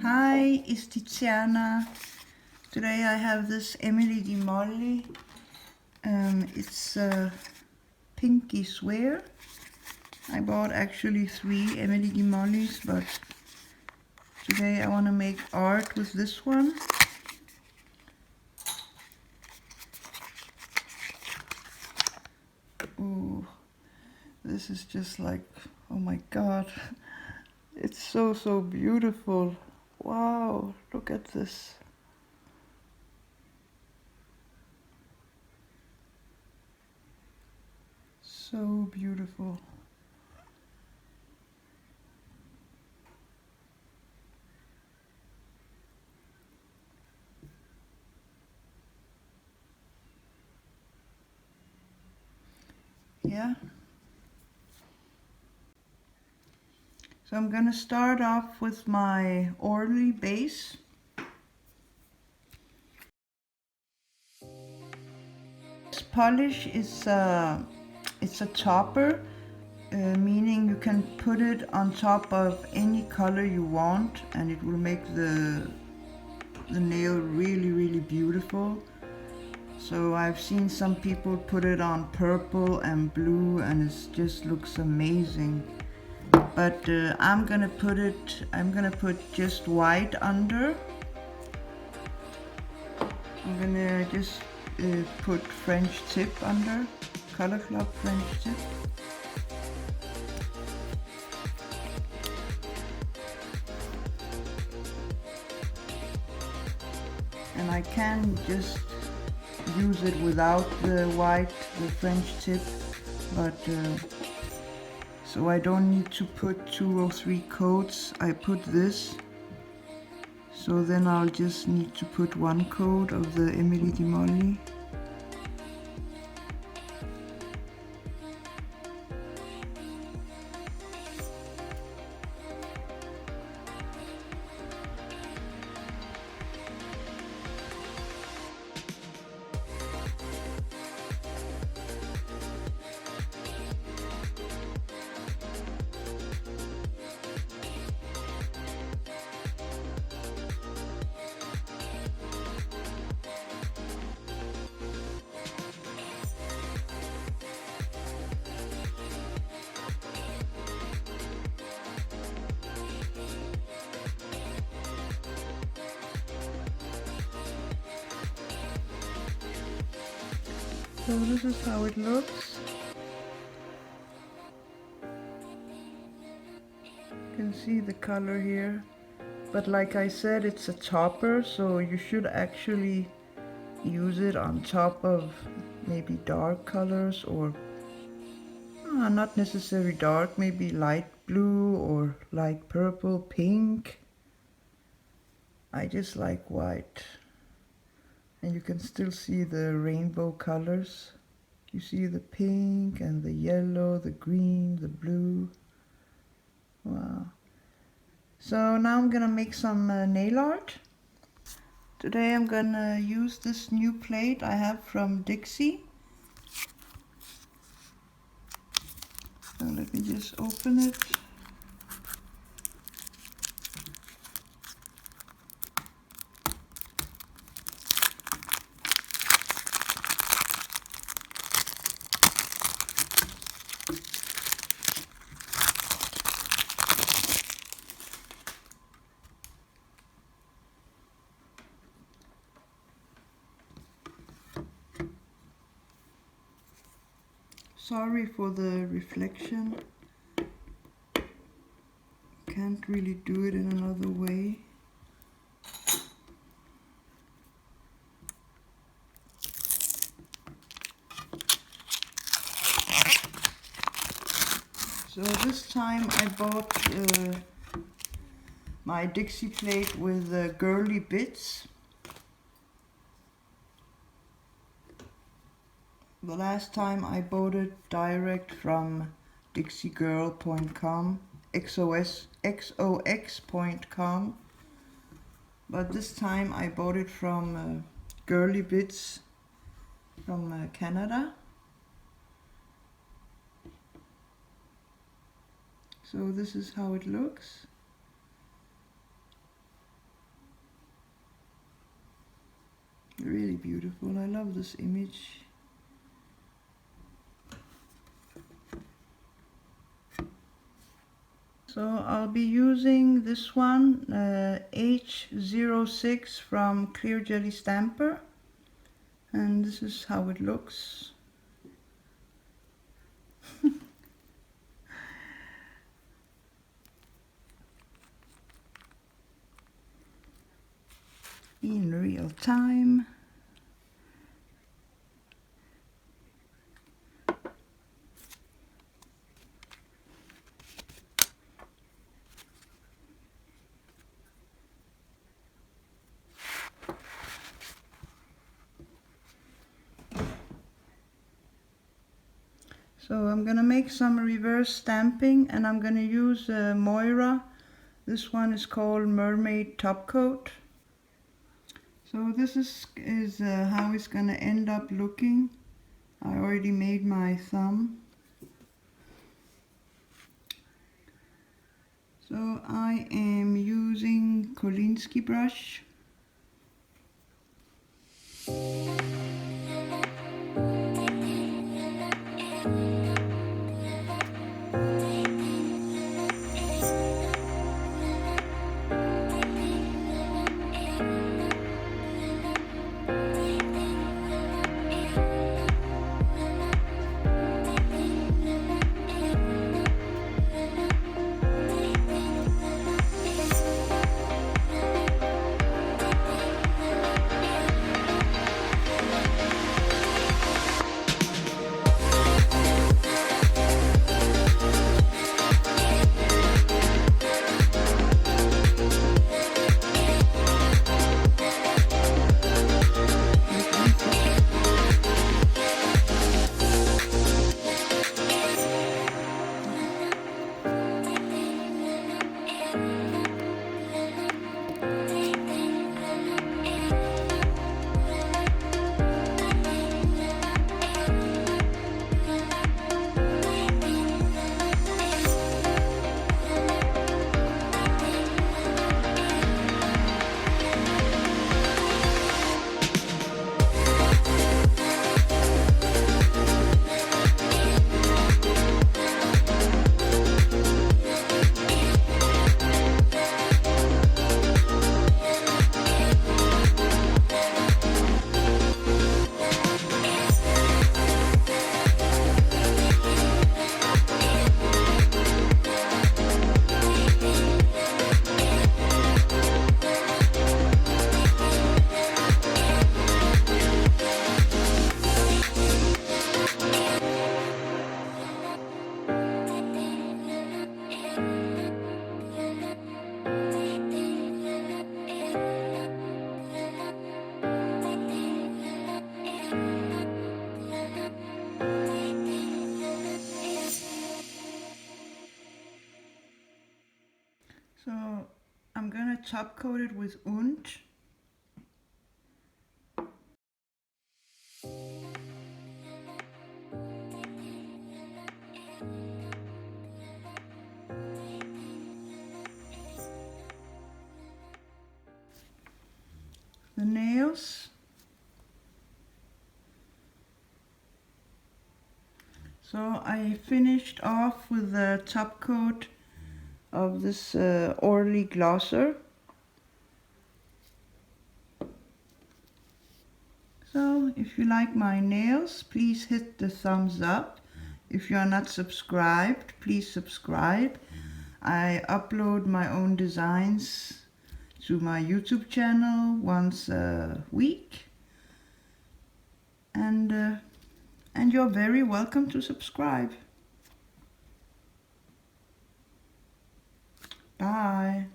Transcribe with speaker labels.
Speaker 1: Hi, it's Tiziana. Today I have this Molly. It's Pinky Swear. I bought actually 3 Mollys, but today I want to make art with this one. Ooh, this is just like, oh my god. It's so beautiful. Wow, look at this. So beautiful. Yeah. So I'm gonna start off with my Orly base. This polish is it's a topper, meaning you can put it on top of any color you want and it will make the nail really beautiful. So I've seen some people put it on purple and blue and it just looks amazing. But I'm gonna put just white under. I'm gonna just put French tip under, Color Club French tip. And I can just use it without the white, the French tip, but so I don't need to put 2 or 3 coats. I put this, so then I'll just need to put 1 coat of the Molly. So this is how it looks. You can see the color here. But like I said, it's a topper, so you should actually use it on top of maybe dark colors or not necessarily dark, maybe light blue or light purple, pink. I just like white. And you can still see the rainbow colors. You see the pink and the yellow, the green, the blue. Wow. So now I'm gonna make some nail art. Today I'm gonna use this new plate I have from Dixie. So let me just open it. Sorry for the reflection. Can't really do it in another way. So this time I bought my Dixie plate with girly bits. The last time I bought it direct from dixiegirl.com, xox.com, but this time I bought it from Girly Bits from Canada. So this is how it looks. Really beautiful. I love this image. So I'll be using this one, H06 from Clear Jelly Stamper, and this is how it looks. In real time. So I'm gonna make some reverse stamping, and I'm gonna use Moira. This one is called Mermaid Top Coat. So this is how it's gonna end up looking. I already made my thumb. So I am using Kolinsky brush. So I'm gonna top coat it with Unt. The nails. So I finished off with the top coat of this Orly Glosser. So if you like my nails, please hit the thumbs up. If you are not subscribed, please subscribe. I upload my own designs to my YouTube channel once a week. And you're very welcome to subscribe. Bye.